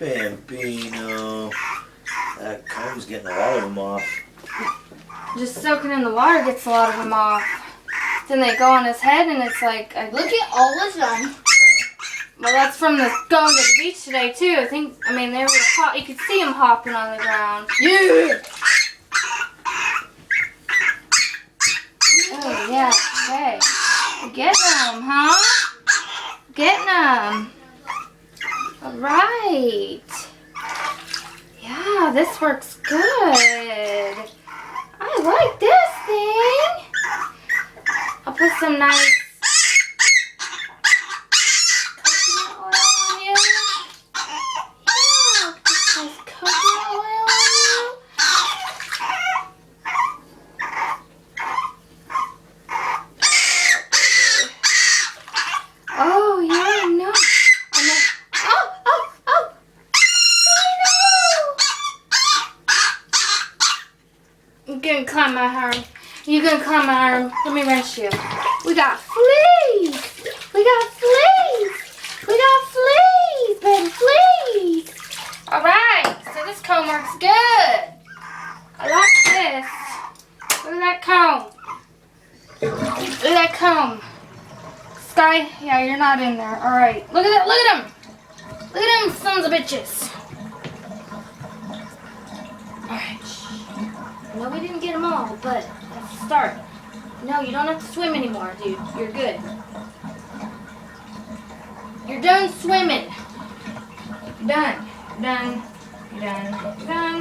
Pampino. That comb's getting a lot of them off. Just soaking in the water gets a lot of them off. Then they go on his head and it's like, Look at all of them. well, that's from the going to the beach today too. I mean, they were hot. You could see them hopping on the ground. Yeah. Oh yeah, okay. Getting them, huh? Getting them. All right. Yeah, this works good. I like this thing. I'll put some nice coconut oil on you. Yeah, I'll put some nice coconut oil on you. Oh, yeah, I know. I know. Oh! I know. You can climb my arm. You can climb my arm. Let me wrench you. We got fleas. We got fleas. We got fleas, baby, fleas. All right. So this comb works good. I like this. Look at that comb. Look at that comb. Sky, yeah, you're not in there. All right. Look at that. Look at them. Look at them sons of bitches. All right. No, we didn't get them all, but let's start. No, you don't have to swim anymore, dude. You're good. You're done swimming. You're done. You're done. You're done. You're done.